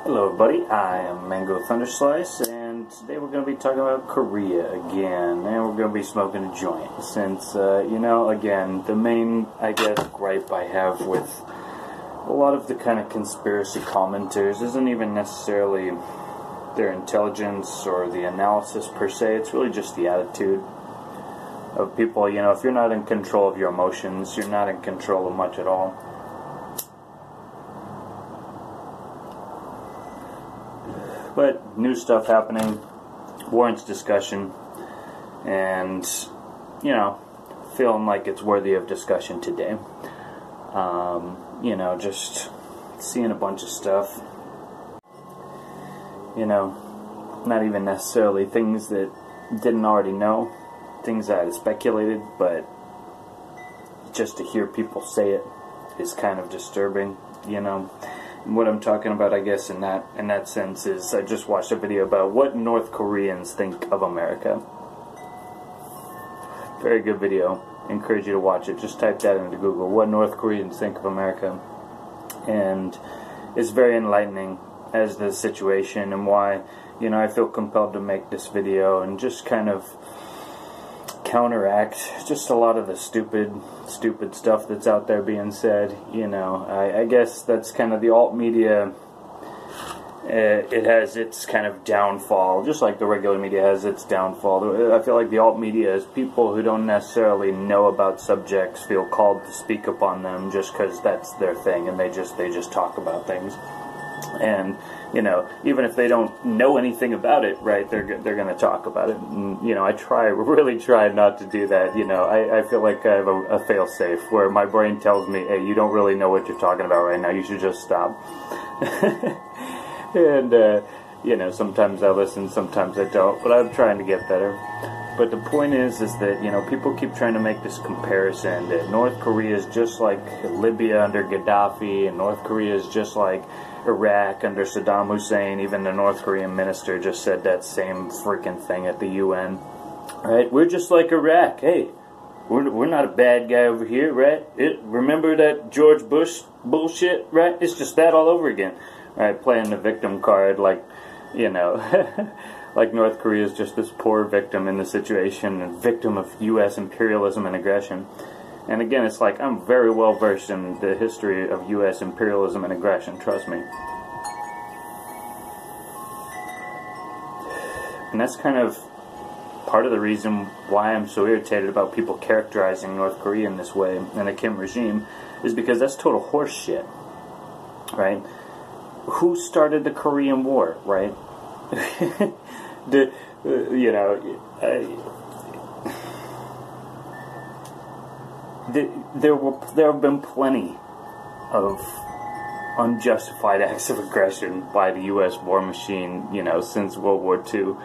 Hello everybody, I am Mango Thunderslice, and today we're going to be talking about Korea again, and we're going to be smoking a joint, since, again, the main, gripe I have with a lot of the kind of conspiracy commenters isn't even necessarily their intelligence or the analysis per se. It's really just the attitude of people. If you're not in control of your emotions, you're not in control of much at all. But new stuff happening warrants discussion, and feeling like it's worthy of discussion today. Just seeing a bunch of stuff. Not even necessarily things that didn't already know, things I had speculated, but just to hear people say it is kind of disturbing. What I'm talking about, I guess, in that sense is I just watched a video about what North Koreans think of America. Very good video. Encourage you to watch it. Just type that into Google. What North Koreans think of America. And it's very enlightening as the situation and why, I feel compelled to make this video and just kind of counteract just a lot of the stupid stuff that's out there being said. I guess that's kind of the alt media. It has its kind of downfall, just like the regular media has its downfall. I feel like the alt media is people who don't necessarily know about subjects feel called to speak upon them just because that's their thing, and they just talk about things. And even if they don't know anything about it, right, they're going to talk about it. And, I really try not to do that. I feel like I have a fail-safe where my brain tells me, hey, you don't really know what you're talking about right now, you should just stop. And sometimes I listen, sometimes I don't, but I'm trying to get better. But the point is that, people keep trying to make this comparison that North Korea is just like Libya under Gaddafi, and North Korea is just like Iraq under Saddam Hussein. Even the North Korean minister just said that same freaking thing at the UN. Right? We're just like Iraq. Hey, we're not a bad guy over here, right? Remember that George Bush bullshit, right? It's just that all over again. Right? Playing the victim card like, like North Korea is just this poor victim in the situation, and victim of U.S. imperialism and aggression. And again, it's like, I'm very well versed in the history of U.S. imperialism and aggression, trust me. And that's kind of part of the reason why I'm so irritated about people characterizing North Korea in this way, and the Kim regime, is because that's total horse shit, right? Who started the Korean War, right? There have been plenty of unjustified acts of aggression by the U.S. war machine, since World War II,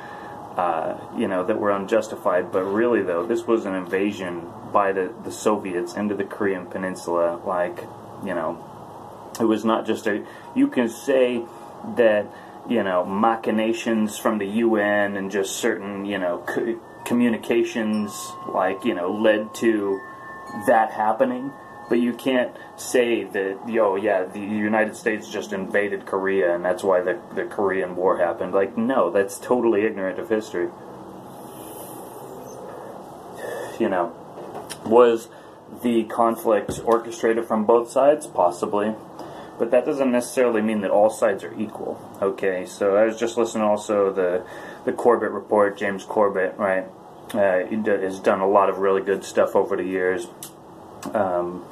that were unjustified. But really, though, this was an invasion by the Soviets into the Korean Peninsula. It was not just you can say that, machinations from the UN and just certain, communications, led to that happening, but you can't say that, the United States just invaded Korea and that's why the Korean War happened. No, that's totally ignorant of history. Was the conflict orchestrated from both sides? Possibly. But that doesn't necessarily mean that all sides are equal. Okay, so I was just listening also the Corbett report, James Corbett, right? He has done a lot of really good stuff over the years. And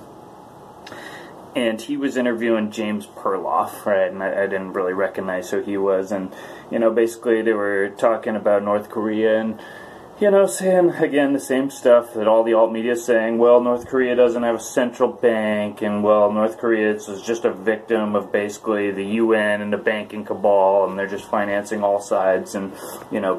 he was interviewing James Perloff, right? And I didn't really recognize who he was. And, basically they were talking about North Korea and, saying, again, the same stuff that all the alt media is saying. Well, North Korea doesn't have a central bank, and, well, North Korea is just a victim of basically the UN and the banking cabal, and they're just financing all sides, and,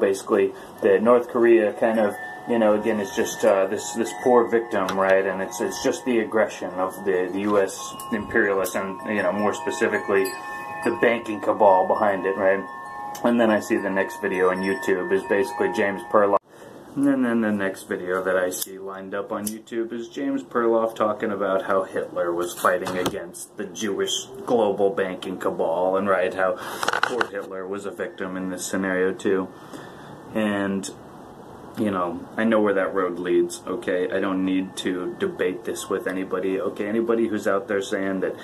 basically that North Korea kind of, again, it's just this poor victim, right? And it's just the aggression of the U.S. imperialists and, more specifically, the banking cabal behind it, right? And then I see the next video on YouTube is basically James Perloff. And then the next video that I see lined up on YouTube is James Perloff talking about how Hitler was fighting against the Jewish global banking cabal, and right, how poor Hitler was a victim in this scenario too. And, you know, I know where that road leads, okay? I don't need to debate this with anybody, okay? Anybody who's out there saying that,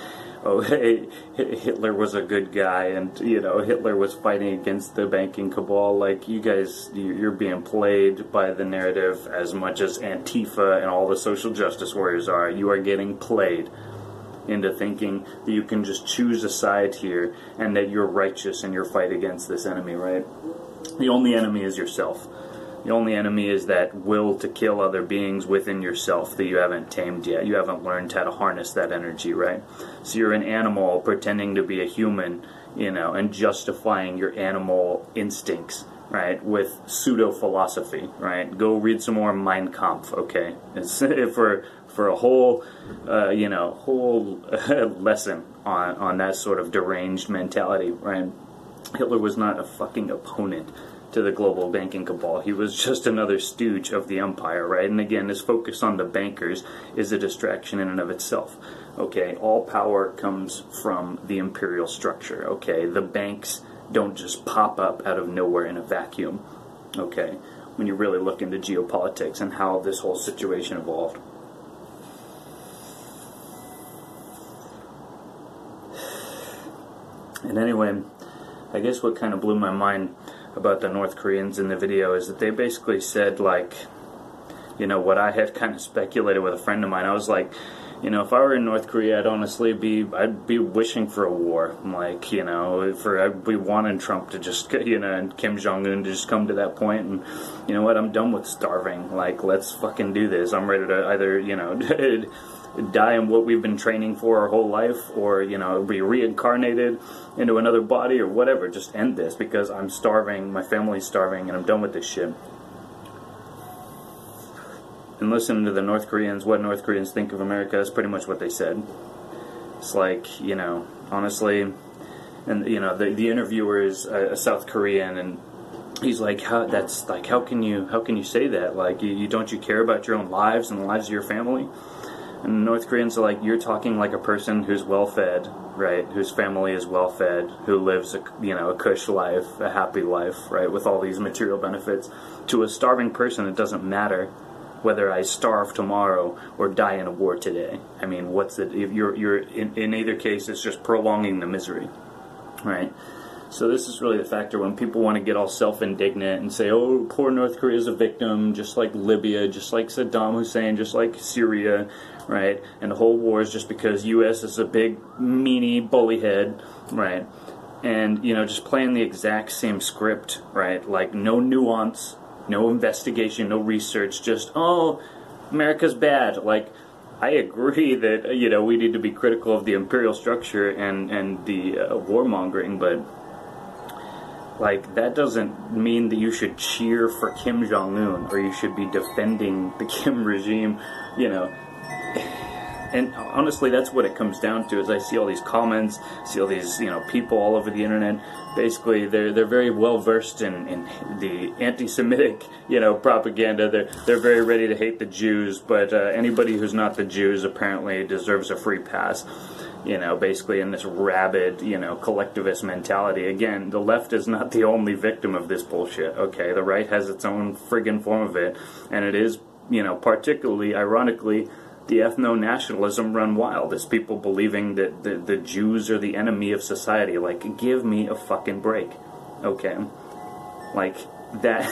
oh, hey, Hitler was a good guy and, you know, Hitler was fighting against the banking cabal, like, you guys, you're being played by the narrative as much as Antifa and all the social justice warriors are. You are getting played into thinking that you can just choose a side here and that you're righteous in your fight against this enemy, right? The only enemy is yourself. The only enemy is that will to kill other beings within yourself that you haven't tamed yet. You haven't learned how to harness that energy, right? So you're an animal pretending to be a human, you know, and justifying your animal instincts, right, with pseudo-philosophy, right? Go read some more Mein Kampf, okay? It's for a whole, you know, whole lesson on that sort of deranged mentality, right? Hitler was not a fucking opponent to the global banking cabal. He was just another stooge of the empire, right? And again, this focus on the bankers is a distraction in and of itself. Okay, all power comes from the imperial structure, okay? The banks don't just pop up out of nowhere in a vacuum, okay? When you really look into geopolitics and how this whole situation evolved. And anyway, I guess what kind of blew my mind about the North Koreans in the video is that they basically said, like, you know, what I had kind of speculated with a friend of mine. I was like, you know, if I were in North Korea, I'd honestly I'd be wishing for a war. Like, you know, I'd be wanting Trump to just, you know, and Kim Jong-un to just come to that point and, you know what, I'm done with starving. Like, let's fucking do this. I'm ready to either, you know, die in what we've been training for our whole life, or, you know, be reincarnated into another body or whatever. Just end this because I'm starving, my family's starving, and I'm done with this shit. And listening to the North Koreans, what North Koreans think of America is pretty much what they said. It's like, you know, honestly, and, you know, the interviewer is a South Korean, and he's like, how can you say that? Like, don't you care about your own lives and the lives of your family? And the North Koreans are like, you're talking like a person who's well-fed, right? Whose family is well-fed, who lives a, you know, a cush life, a happy life, right? With all these material benefits. To a starving person, it doesn't matter whether I starve tomorrow or die in a war today. I mean, what's it? If you're in either case, it's just prolonging the misery, right? So this is really the factor when people want to get all self-indignant and say, oh, poor North Korea is a victim, just like Libya, just like Saddam Hussein, just like Syria, right? And the whole war is just because U.S. is a big, meanie bully head, right? And, you know, just playing the exact same script, right? Like, no nuance, no investigation, no research, just, oh, America's bad. Like, I agree that, you know, we need to be critical of the imperial structure and the warmongering, but, like, that doesn't mean that you should cheer for Kim Jong-un or you should be defending the Kim regime, you know. And honestly, that's what it comes down to. As I see all these comments, see all these, you know, people all over the internet. Basically, they're very well versed in the anti-Semitic, you know, propaganda. They're very ready to hate the Jews, but anybody who's not the Jews apparently deserves a free pass. You know, basically in this rabid, you know, collectivist mentality. Again, the left is not the only victim of this bullshit. Okay, the right has its own friggin' form of it, and it is, you know, particularly ironically, the ethno-nationalism run wild. It's people believing that the Jews are the enemy of society. Like, give me a fucking break. Okay? Like, that...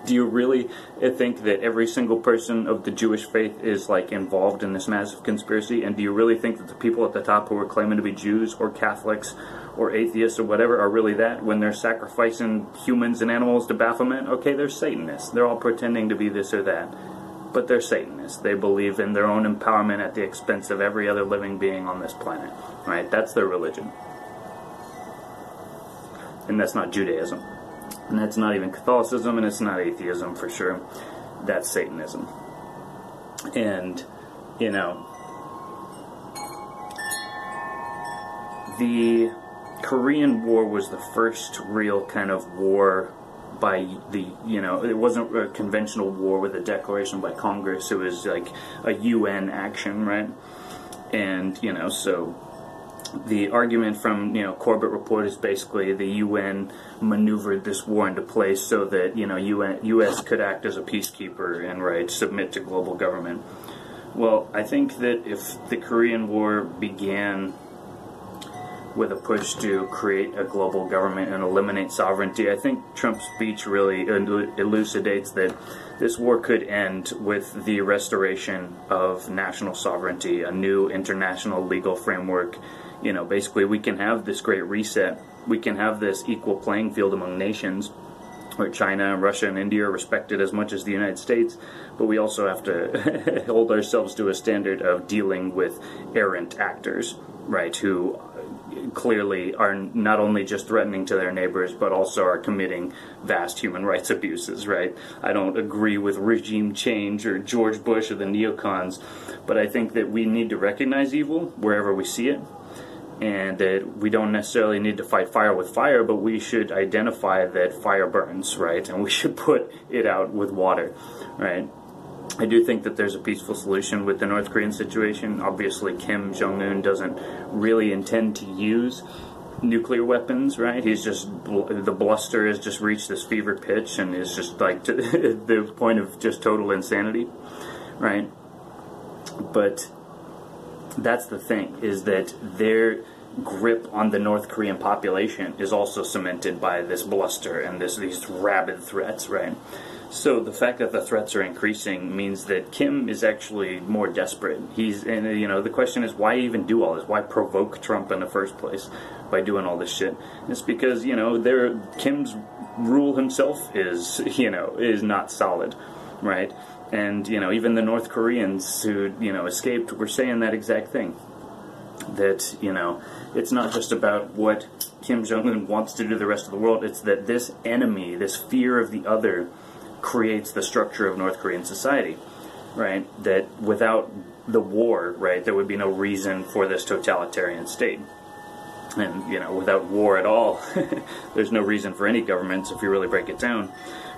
Do you really think that every single person of the Jewish faith is, like, involved in this massive conspiracy? And do you really think that the people at the top who are claiming to be Jews or Catholics or atheists or whatever are really that when they're sacrificing humans and animals to Baphomet? Okay, they're Satanists. They're all pretending to be this or that. But they're Satanists. They believe in their own empowerment at the expense of every other living being on this planet. Right? That's their religion. And that's not Judaism. And that's not even Catholicism, and it's not atheism for sure. That's Satanism. And, you know, the Korean War was the first real kind of war by the, it wasn't a conventional war with a declaration by Congress. It was like a UN action, right? And, so the argument from, Corbett Report is basically the UN maneuvered this war into place so that, U.S. could act as a peacekeeper and, right, submit to global government. Well, I think that if the Korean War began with a push to create a global government and eliminate sovereignty, I think Trump's speech really elucidates that this war could end with the restoration of national sovereignty, a new international legal framework. Basically we can have this great reset. We can have this equal playing field among nations where China, Russia, and India are respected as much as the United States, but we also have to hold ourselves to a standard of dealing with errant actors, right, who clearly are not only just threatening to their neighbors, but also are committing vast human rights abuses, right? I don't agree with regime change or George Bush or the neocons, but I think that we need to recognize evil wherever we see it, and that we don't necessarily need to fight fire with fire, but we should identify that fire burns, right? And we should put it out with water, right? I do think that there's a peaceful solution with the North Korean situation. Obviously, Kim Jong-un doesn't really intend to use nuclear weapons, right? He's just, the bluster has just reached this fever pitch and is just like to the point of just total insanity, right? But that's the thing, is that their grip on the North Korean population is also cemented by this bluster and these rabid threats, right? So the fact that the threats are increasing means that Kim is actually more desperate. And the question is, why even do all this? Why provoke Trump in the first place by doing all this shit? It's because, Kim's rule himself is, is not solid, right? And, even the North Koreans who, escaped were saying that exact thing. That, it's not just about what Kim Jong-un wants to do to the rest of the world, it's that this enemy, this fear of the other, creates the structure of North Korean society, right? That without the war, right, there would be no reason for this totalitarian state. And, without war at all, there's no reason for any governments if you really break it down.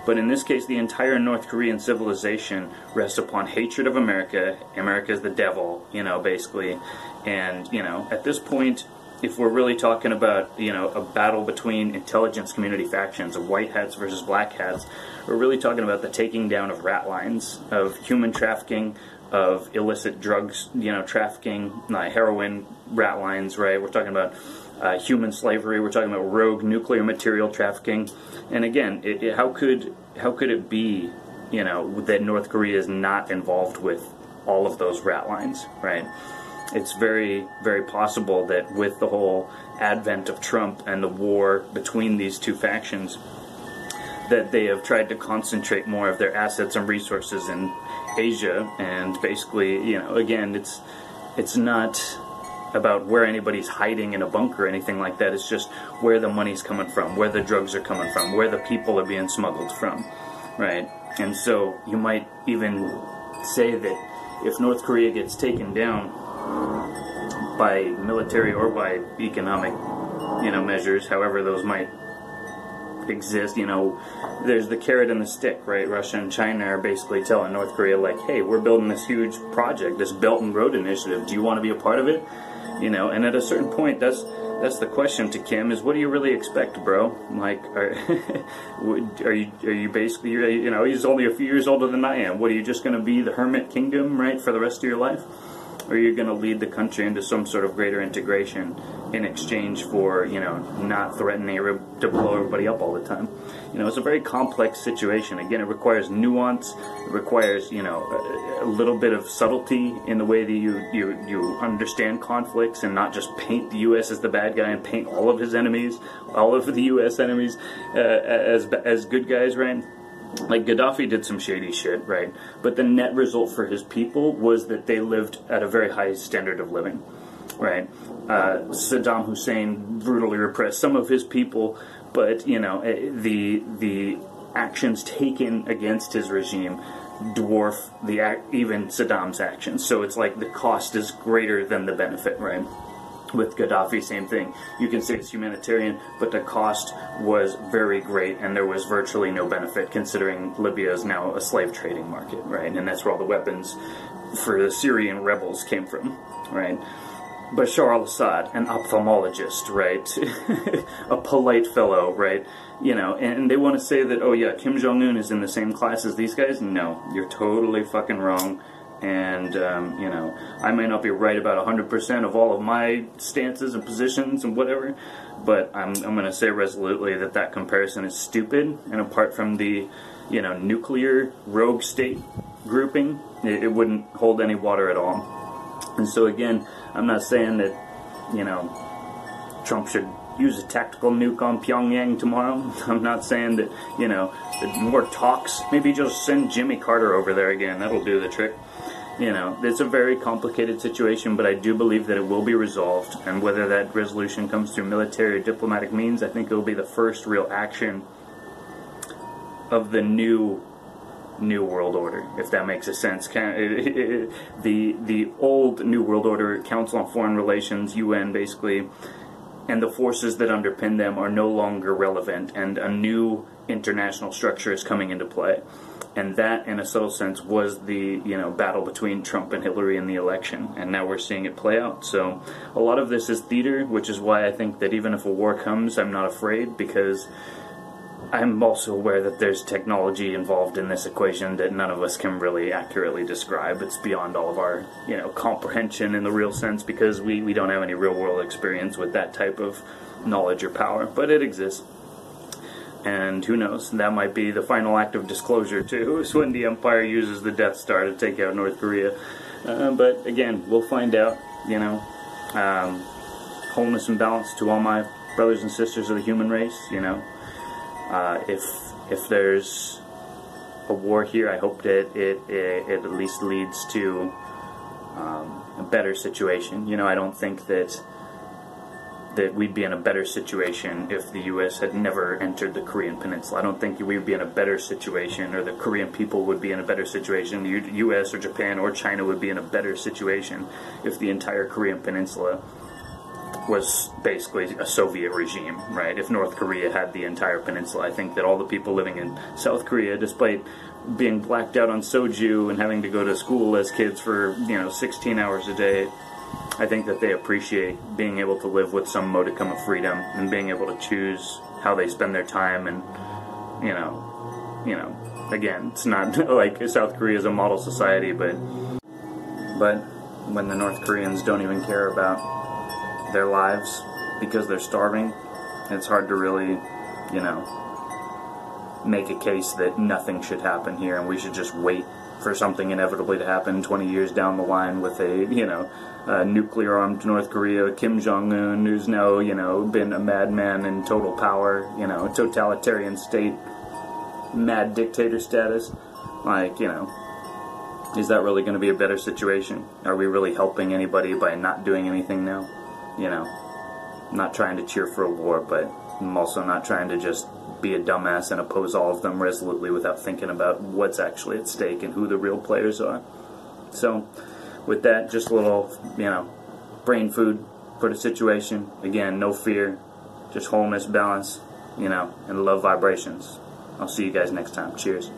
But in this case, the entire North Korean civilization rests upon hatred of America. America is the devil, basically. And, at this point, if we're really talking about, a battle between intelligence community factions of white hats versus black hats, we're really talking about the taking down of rat lines, of human trafficking, of illicit drugs, trafficking, heroin rat lines, right? We're talking about human slavery. We're talking about rogue nuclear material trafficking. And again, how could it be, that North Korea is not involved with all of those rat lines, right? It's very, very possible that with the whole advent of Trump and the war between these two factions, that they have tried to concentrate more of their assets and resources in Asia, and basically, again, it's not about where anybody's hiding in a bunker or anything like that. It's just where the money's coming from, where the drugs are coming from, where the people are being smuggled from, right? And so you might even say that if North Korea gets taken down by military or by economic, measures, however those might exist, there's the carrot and the stick, right? Russia and China are basically telling North Korea, like, hey, we're building this huge project, this Belt and Road Initiative. Do you want to be a part of it? And at a certain point, that's the question to Kim, is what do you really expect, bro? Like, are you basically, he's only a few years older than I am. What, are you just going to be the hermit kingdom, right, for the rest of your life? Or are you going to lead the country into some sort of greater integration in exchange for, not threatening to blow everybody up all the time? It's a very complex situation. Again, it requires nuance. It requires, a little bit of subtlety in the way that you understand conflicts, and not just paint the U.S. as the bad guy and paint all of his enemies, all of the U.S. enemies, as good guys, right? Like, Gaddafi did some shady shit, right? But the net result for his people was that they lived at a very high standard of living, right? Saddam Hussein brutally repressed some of his people, but, the actions taken against his regime dwarf even Saddam's actions. So it's like the cost is greater than the benefit, right? With Gaddafi, same thing. You can say it's humanitarian, but the cost was very great, and there was virtually no benefit, considering Libya is now a slave trading market, right? And that's where all the weapons for the Syrian rebels came from, right? Bashar al-Assad, an ophthalmologist, right? A polite fellow, right? You know, and they want to say that, oh yeah, Kim Jong-un is in the same class as these guys. No, you're totally fucking wrong. And, you know, I may not be right about 100% of all of my stances and positions and whatever, but I'm going to say resolutely that that comparison is stupid, and apart from the, you know, nuclear rogue state grouping, it wouldn't hold any water at all. And so again, I'm not saying that, you know, Trump should use a tactical nuke on Pyongyang tomorrow. I'm not saying that, you know, that more talks. Maybe just send Jimmy Carter over there again. That'll do the trick. You know, it's a very complicated situation, but I do believe that it will be resolved. And whether that resolution comes through military or diplomatic means, I think it will be the first real action of the new world order, if that makes a sense. The old New World Order, Council on Foreign Relations, UN basically, and the forces that underpin them are no longer relevant, and a new international structure is coming into play. And that, in a subtle sense, was the, you know, battle between Trump and Hillary in the election, and now we're seeing it play out. So a lot of this is theater, which is why I think that even if a war comes, I'm not afraid, because I'm also aware that there's technology involved in this equation that none of us can really accurately describe. It's beyond all of our, you know, comprehension in the real sense, because we don't have any real-world experience with that type of knowledge or power, but it exists. And who knows, that might be the final act of disclosure too, is when the Empire uses the Death Star to take out North Korea. But again, we'll find out, you know. Wholeness and balance to all my brothers and sisters of the human race, you know. If there's a war here, I hope that it at least leads to a better situation. You know, I don't think that we'd be in a better situation if the U.S. had never entered the Korean Peninsula. I don't think we'd be in a better situation, or the Korean people would be in a better situation, the U.S. or Japan or China would be in a better situation if the entire Korean Peninsula was basically a Soviet regime, right? If North Korea had the entire peninsula. I think that all the people living in South Korea, despite being blacked out on soju and having to go to school as kids for, you know, 16 hours a day, I think that they appreciate being able to live with some modicum of freedom and being able to choose how they spend their time. And you know, again, it's not like South Korea is a model society, but when the North Koreans don't even care about their lives because they're starving, it's hard to really, you know, make a case that nothing should happen here and we should just wait for something inevitably to happen 20 years down the line with a, you know, nuclear-armed North Korea, Kim Jong-un, who's now, you know, been a madman in total power, you know, totalitarian state, mad dictator status. Like, you know, is that really going to be a better situation? Are we really helping anybody by not doing anything now? You know, I'm not trying to cheer for a war, but I'm also not trying to just be a dumbass and oppose all of them resolutely without thinking about what's actually at stake and who the real players are. So, with that, just a little, you know, brain food for the situation. Again, no fear, just wholeness, balance, you know, and love vibrations. I'll see you guys next time. Cheers.